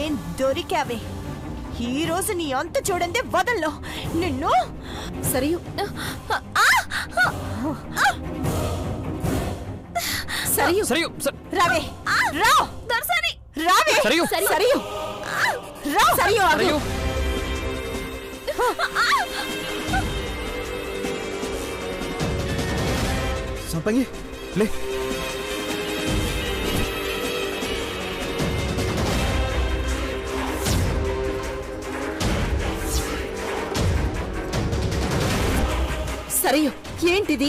ఏం దొరికావే? ఈ రోజు నీ అంత చూడండి వదల్లో నిన్ను. సరియు సరియు సరియు రావే, రా దర్శని, రావే సరియు సరియు రా సరియు సరియు సంపంగి లే. సరియు ఏంటిది?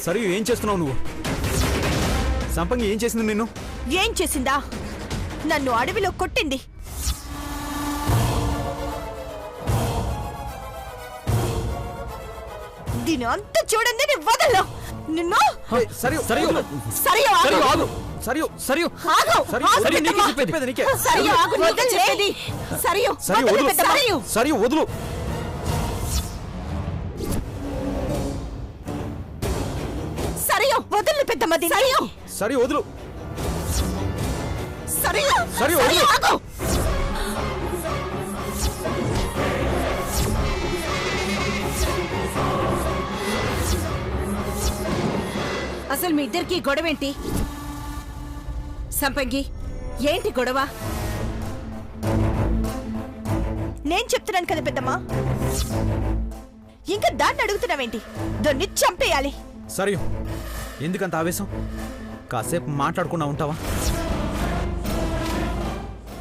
సరియు ఏం చేస్తున్నావు నువ్వు? సంపంగి ఏం చేసింది నిన్ను? ఏం చేసిందా? నన్ను అడవిలో కొట్టింది. దీని అంత చూడండి నీ వదల్లో నిన్ను. సరియు సరియు సరియు సరియు ఆగు. సరియు సరియు ఆగు, సరియు ఆగు సరియు నీకే పెద్దమ్మా. చెప్పేది. నీకే. సరియు ఆగు, నీకే చెప్పేది. సరియు సరియు వదలు వదులు. పెద్దమ్మా. సరియు సరియు వదులు. సరియు వదలు పెద్దమ్మ దీన్ని. సరియు సరియు వదులు. సరియు సరియు సరియు వదులు. ఆగు. అసలు మీ ఇద్దరికి గొడవేంటి? సంపంగి ఏంటి గొడవ? నేను చెప్తున్నాను కదా పెద్దమ్మా, ఇంకా దాన్ని అడుగుతున్నావేంటి? దాన్ని చంపేయాలి. సరియు ఎందుకంత ఆవేశం? కాసేపు మాట్లాడకుండా ఉంటావా?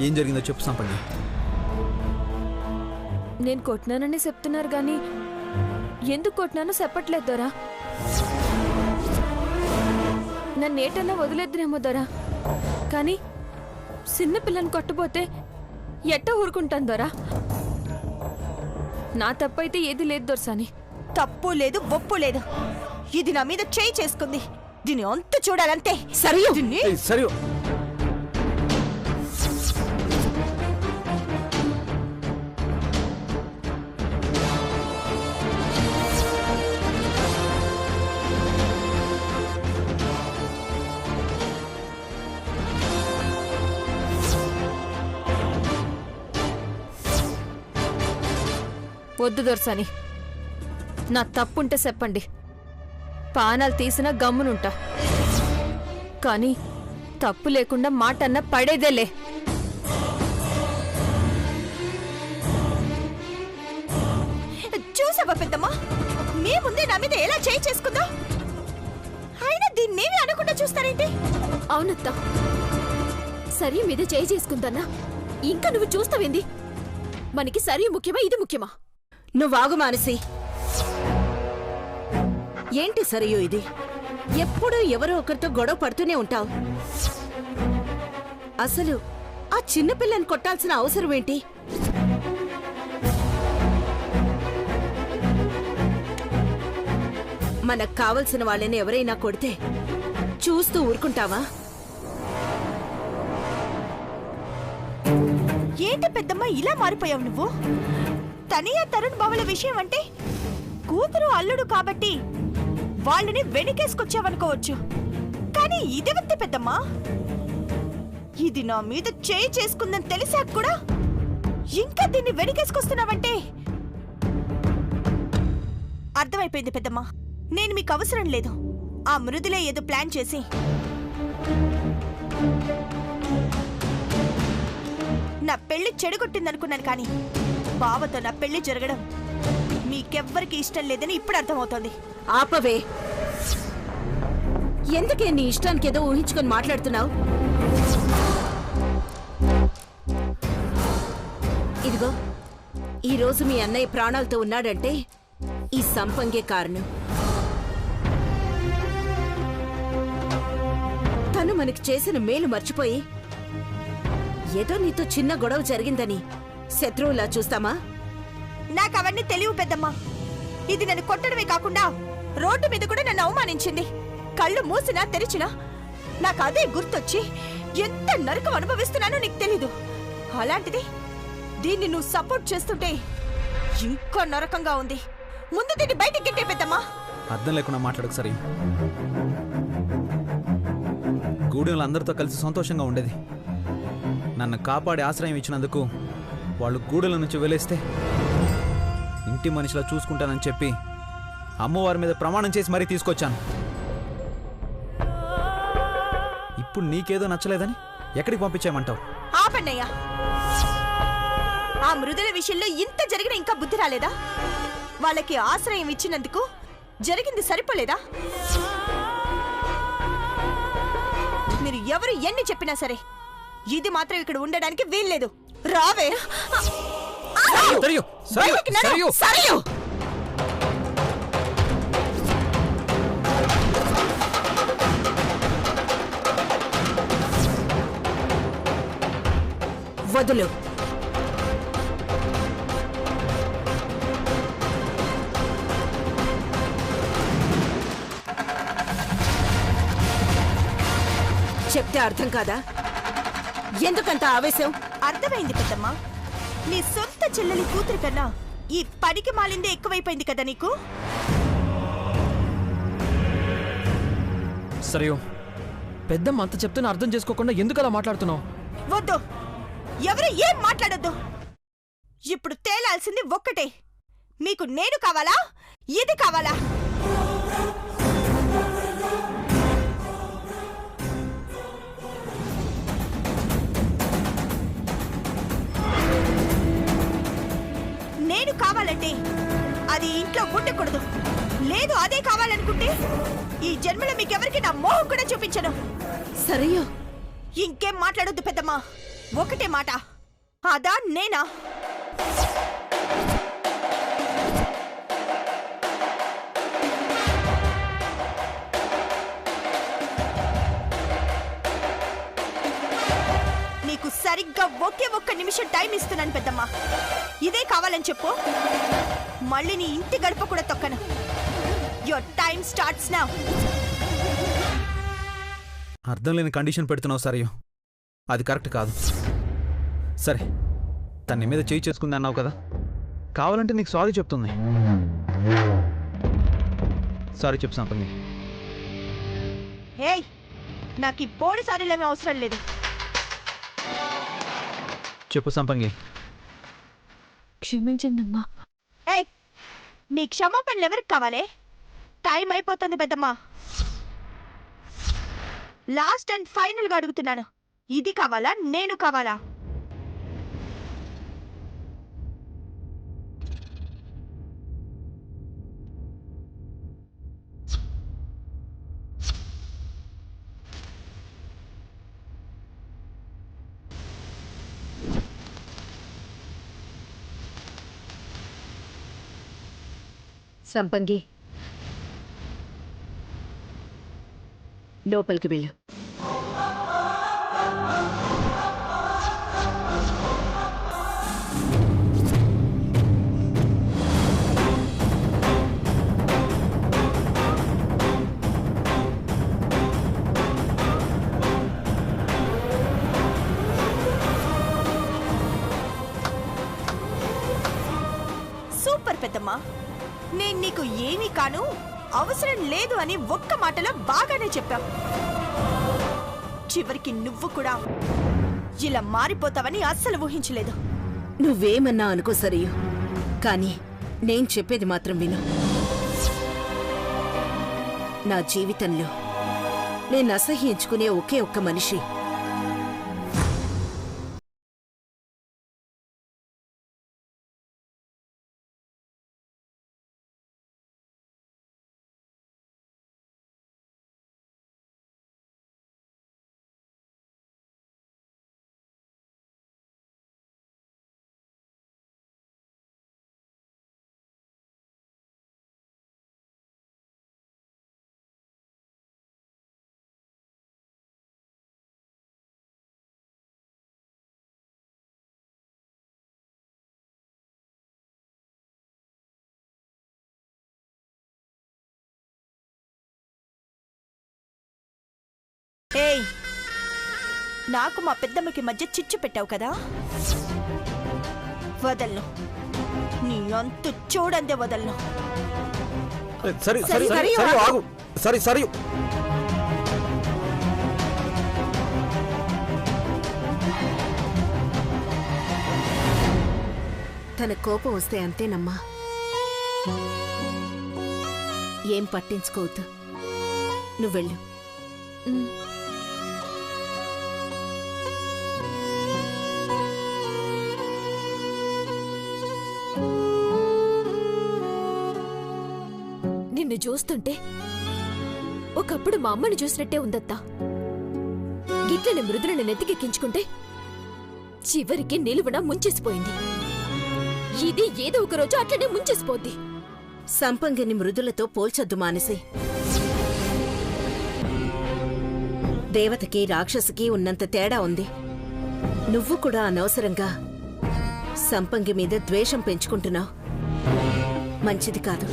ఏం జరిగిందో చెప్పు సంపంగి. నేను కొట్టినానని చెప్తున్నారు గాని ఎందుకు కొట్టినానో చెప్పట్లేదు దొరా. నన్నేటన్నా వదిలేద్దునేమో దొరా, కానీ చిన్న పిల్లని కొట్టబోతే ఎట్ట ఊరుకుంటాను దొరా. నా తప్పైతే ఏది లేదు దొరసాని. తప్పు లేదు, ఒప్పు లేదు. ఇది నా మీద చేయి చేసుకుంది. దీని అంత చూడాలంతే. సరియు దీన్ని సరియు వద్దు దొరసాని, నా తప్పుంటే చెప్పండి, పానాలు తీసినా గమ్మునుంటా. కానీ తప్పు లేకుండా మాట అన్న పడేదేలే. చూసావా పెద్దమ్మా, మీ ముందే నా మీద ఎలా చేయి చేసుకుందా? అయినా దీన్నేమి అనకుండా చూస్తారేంటి? అవునత్తా, సరి మీద చేయి చేసుకుందన్నా. ఇంకా నువ్వు చూస్తావేంది? మనకి సరి ముఖ్యమా, ఇది ముఖ్యమా? నువ్వాగు మానసి. ఏంటి సరియు ఇది? ఎప్పుడూ ఎవరో ఒకరితో గొడవ పడుతూనే ఉంటావు. అసలు ఆ చిన్నపిల్లని కొట్టాల్సిన అవసరం ఏంటి? మనకు కావలసిన వాళ్ళని ఎవరైనా కొడితే చూస్తూ ఊరుకుంటావా? ఏంటి పెద్దమ్మ ఇలా మారిపోయావు నువ్వు? తనియా తరుణ్ బావల విషయం అంటే కూతురు అల్లుడు కాబట్టి వాళ్ళని వెనకేసుకొచ్చావనుకోవచ్చు, కానీ ఇదేవత్తే పెద్దమ్మా. ఇది నా మీద చేయి చేసుకుందని తెలిసాక కూడా ఇంకా దీన్ని వెనకేసుకొస్తున్నావంటే అర్థమైపోయింది పెద్దమ్మా. నేను మీకు అవసరం లేదు. ఆ మృదులే ఏదో ప్లాన్ చేసి నా పెళ్లి చెడగొట్టిందనుకున్నాను, కానీ బావతో నా పెళ్లి జరగడం మీకెవ్వరికి ఇష్టం లేదని ఇప్పుడు అర్థమవుతోంది. ఆపవే. ఎందుకే నీ ఇష్టానికి ఏదో ఊహించుకొని మాట్లాడుతున్నావు? ఇదిగో, ఈరోజు మీ అన్నయ్య ప్రాణాలతో ఉన్నాడంటే ఈ సంపంగే కారణం. తను మనకి చేసిన మేలు మర్చిపోయి ఏదో నీతో చిన్న గొడవ జరిగిందని శత్రువులా చూస్తామా? నాకు అవన్నీ తెలియవు పెద్దమ్మా. ఇది నన్ను కొట్టడమే కాకుండా రోడ్డు మీద కూడా నన్ను అవమానించింది. కళ్ళు మూసినా తెరిచినా నాకు అదే గుర్తొచ్చి ఎంత నరకం అనుభవిస్తున్నానో నీకు తెలీదు. అలాంటిది దీన్ని నువ్వు సపోర్ట్ చేస్తుంటే ఇంకా నరకంగా ఉంది. ముందు దీన్ని బయటికి గిట్టే పెద్దమ్మా. అర్థం లేకుండా మాట్లాడకు సరే. గూడెంలో అందరితో కలిసి సంతోషంగా ఉండేది. నన్ను కాపాడి ఆశ్రయం ఇచ్చినందుకు వాళ్ళు గూడెల నుంచి వెలేస్తే ఇంటి మనిషిలా చూసుకుంటానని చెప్పి అమ్మవారి మీద ప్రమాణం చేసి మరీ తీసుకొచ్చాను. ఇప్పుడు నీకేదో నచ్చలేదని ఎక్కడికి పంపించేయమంటావు? ఆపన్నయ్యా, ఆ మృదుల విషయంలో ఇంత జరిగిన ఇంకా బుద్ధి రాలేదా? వాళ్ళకి ఆశ్రయం ఇచ్చినందుకు జరిగింది సరిపోలేదా? మీరు ఎవరు ఎన్ని చెప్పినా సరే ఇది మాత్రం ఇక్కడ ఉండడానికి వీల్లేదు. రావే. బయటికి నడు. సరియు. వదులు. చెప్తే అర్థం కాదా? ఎందుకంత ఆవేశం? అర్థమైంది పెద్దమ్మా. నీ సొంత చెల్లెలి కూతురు కన్నా ఈ పనికి మాలిందే ఎక్కువైపోయింది కదా నీకు. సరియో, పెద్దమ్మ అంత చెప్తున్నా అర్థం చేసుకోకుండా ఎందుకు అలా మాట్లాడుతున్నావు? వద్దు, ఎవరు ఏం మాట్లాడొద్దు. ఇప్పుడు తేలాల్సింది ఒక్కటే, మీకు నేను కావాలా, ఇది కావాలా? నేను కావాలంటే అది ఇంట్లో ఉండకూడదు. లేదు అదే కావాలనుకుంటే ఈ జన్మలో మీకెవరికి నా మోహం కూడా చూపించను. సరియో, ఇంకేం మాట్లాడొద్దు పెద్దమ్మా. ఒకటే మాట, అదా నేనా? నీకు సరిగ్గా ఒకే ఒక్క నిమిషం టైం ఇస్తున్నాను పెద్దమ్మా. ఇదే కావాలని చెప్పు, మళ్ళీ నీ ఇంటి గడప కూడా తొక్కను. Your time starts now. అర్థం లేని కండిషన్ పెడుతున్నావు సరియో, అది కరెక్ట్ కాదు. సరే, తన మీద చేయి చేసుకుంది అన్నావు కదా, కావాలంటే నీకు సారీ చెప్తుంది. సారీ చెప్పు సంపంగి. ఏయ్, నాకు ఈ బోడి సారీలేమీ అవసరం లేదు. చెప్పు సంపంగి. క్షమించండమ్మా. ఏయ్, నీ క్షమాపణలు ఎవరికి కావాలి? టైం అయిపోతుంది పెద్దమ్మా. లాస్ట్ అండ్ ఫైనల్ గా అడుగుతున్నాను, ఇది కావాలా, నేను కావాలా? సంపంగి, లోపలికి వెళ్ళు. సూపర్ పెద్దమ్మా. నేను నీకు ఏమీ కాను, అవసరం లేదు అని ఒక్క మాటలో బాగానే చెప్పావు. చివరికి నువ్వు కూడా ఇలా మారిపోతావని అస్సలు ఊహించలేదు. నువ్వేమన్నా అనుకో సరియు, కానీ నేను చెప్పేది మాత్రం విను. నా జీవితంలో నేను అసహ్యించుకునే ఒకే ఒక్క మనిషి ఏయ్, నాకు మా పెద్దమ్మకి మధ్య చిచ్చు పెట్టావు కదా, వదలను. నీ అంతు చూడందే వదలను. సరే సరే సరే ఆగు. సరే సరే తన కోపం వస్తే అంతేనమ్మా. ఏం పట్టించుకోవద్దు. నువ్వెళ్ళు. నిన్ను చూస్తుంటే ఒకప్పుడు మా అమ్మని చూసినట్టే ఉందత్తా. గిట్లని మృదులను నెత్తికెక్కించుకుంటే చివరికి నిలువున ముంచేసిపోయింది. ఇది ఏదో ఒక రోజు అట్లనే ముంచేసిపోద్ది. సంపంగిని మృదులతో పోల్చొద్దు మానసి. దేవతకి రాక్షసికి ఉన్నంత తేడా ఉంది. నువ్వు కూడా అనవసరంగా సంపంగి మీద ద్వేషం పెంచుకుంటున్నావు. మంచిది కాదు.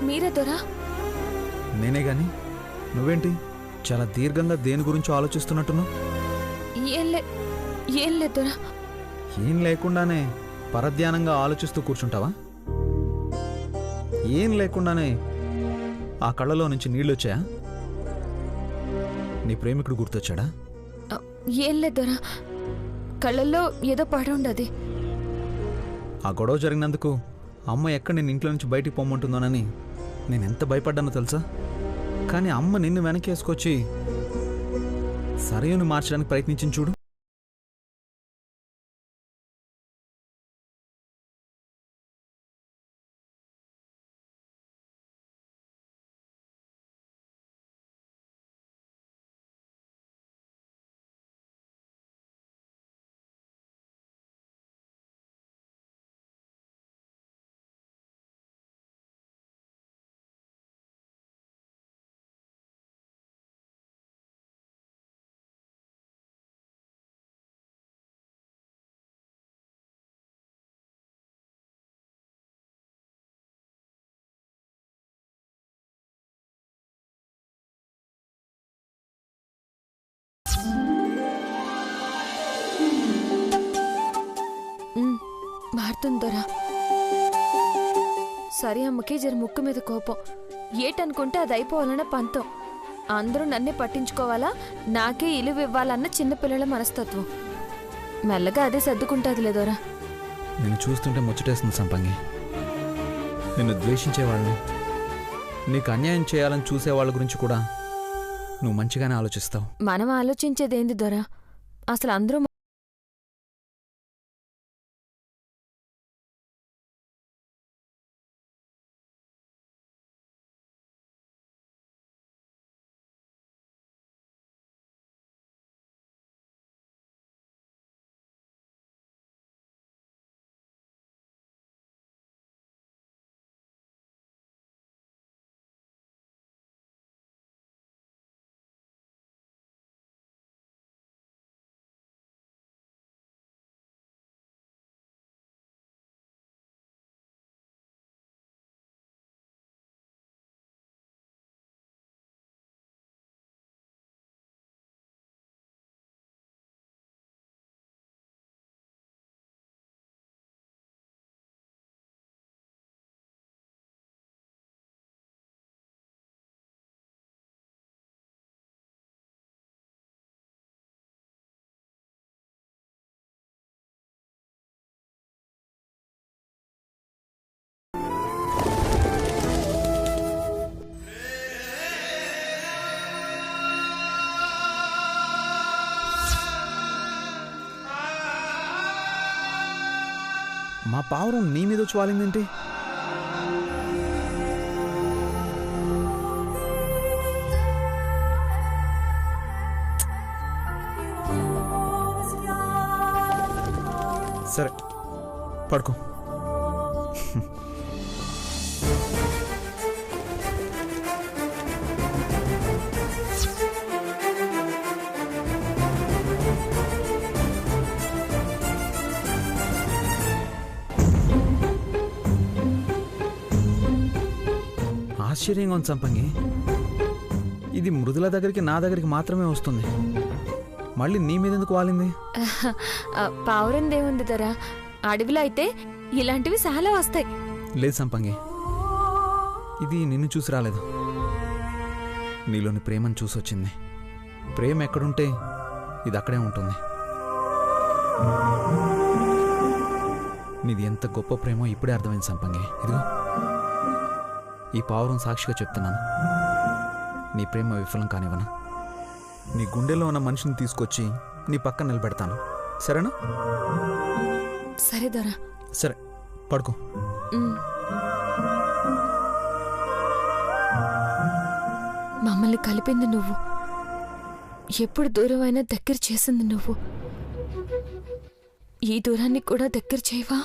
మీరే దొరా? నేనే గాని నువ్వేంటి చాలా దీర్ఘంగా దేని గురించో ఆలోచిస్తున్నట్టున్నావు? ఏం లేదు దొరా. ఏం లేకుండానే పరధ్యానంగా ఆలోచిస్తూ కూర్చుంటావా? ఏం లేకుండానే ఆ కళ్ళలో నుంచి నీళ్ళొచ్చాయా? నీ ప్రేమికుడు గుర్తొచ్చాడా? ఏం లేదు దొరా, కళ్ళల్లో ఏదో పడి ఉండదు. ఆ గొడవ జరిగినందుకు అమ్మ ఎక్కడ నేను ఇంట్లో నుంచి బయటికి పొమ్మంటుందోనని నేను ఎంత భయపడ్డానో తెలుసా? కానీ అమ్మ నిన్ను వెనకేసుకొచ్చి సరయుని మార్చడానికి ప్రయత్నించింది చూడు. మారుతుందోరా. సరే అమ్మకి జర ముక్కు మీద కోపం. ఏటనుకుంటే అది అయిపోవాలన్న పంతం. అందరూ నన్నే పట్టించుకోవాలా, నాకే ఇలువ ఇవ్వాలన్న చిన్నపిల్లల మనస్తత్వం. మెల్లగా అదే సర్దుకుంటుంది లేదోరా. నిన్ను చూస్తుంటే ముచ్చటేస్తుంది సంపంగి. నిన్ను ద్వేషించేవాళ్ళని, నీకు అన్యాయం చేయాలని చూసేవాళ్ళ గురించి కూడా నువ్వు మంచిగానే ఆలోచిస్తావు. మనం ఆలోచించేదేంది దొరా? అసలు అందరూ మా పావురం నీ మీద వచ్చి వాలిందేంటి? సరే పడుకో. ఆశ్చర్యంగా ఉంది సంపంగి. ఇది మృదుల దగ్గరికి నా దగ్గరికి మాత్రమే వస్తుంది, మళ్ళీ నీ మీద ఎందుకు వాలింది? పావురందేముంది ధర, అడవిలో అయితే ఇలాంటివి చాలా వస్తాయి. లేదు సంపంగి, ఇది నిన్ను చూసి రాలేదు, నీలోని ప్రేమను చూసి వచ్చింది. ప్రేమ ఎక్కడుంటే ఇది అక్కడే ఉంటుంది. నీది ఎంత గొప్ప ప్రేమో ఇప్పుడే అర్థమైంది సంపంగి. ఇదిగో ఈ పావురం సాక్షిగా చెప్తున్నాను, నీ ప్రేమ విఫలం కానివ్వను. నీ గుండెల్లో ఉన్న మనిషిని తీసుకొచ్చి నీ పక్కన నిలబెడతాను, సరేనా? సరే దొర. సరే పడుకో. మమ్మల్ని కలిపింది నువ్వు, ఎప్పుడు దూరమైనా దగ్గర చేసింది నువ్వు. ఈ దూరాన్ని కూడా దగ్గర చేయవా?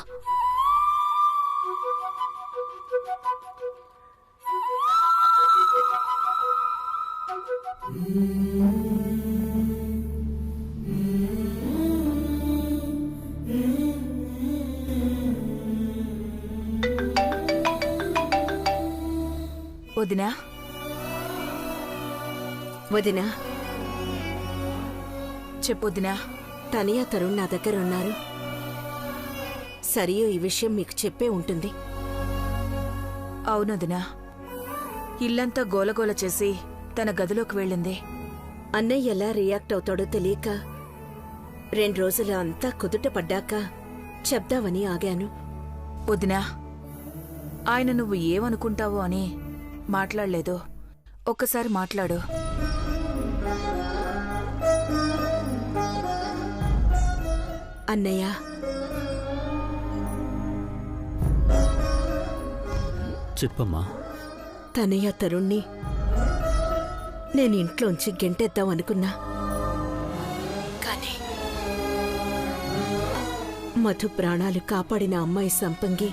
వదినా, వదినా, చెప్పొద్దినా. తనియా తరుణ్ నా దగ్గర ఉన్నారు. సరియు ఈ విషయం మీకు చెప్పే ఉంటుంది. అవునొదినా, ఇల్లంతా గోలగోల చేసి తన గదిలోకి వెళ్ళింది. అన్నయ్య ఎలా రియాక్ట్ అవుతాడో తెలియక 2 రోజులు అంతా కుదుట పడ్డాక చెప్దామని ఆగాను. వదినా, ఆయన నువ్వు ఏమనుకుంటావో అని మాట్లాడలేదు. ఒక్కసారి మాట్లాడు. అన్నయ్య, చెప్పమ్మా. తనయ్య తరుణ్ణి నేను ఇంట్లోంచి గెంటేద్దాం అనుకున్నా, కానీ మధు ప్రాణాలు కాపాడిన అమ్మాయి సంపంగి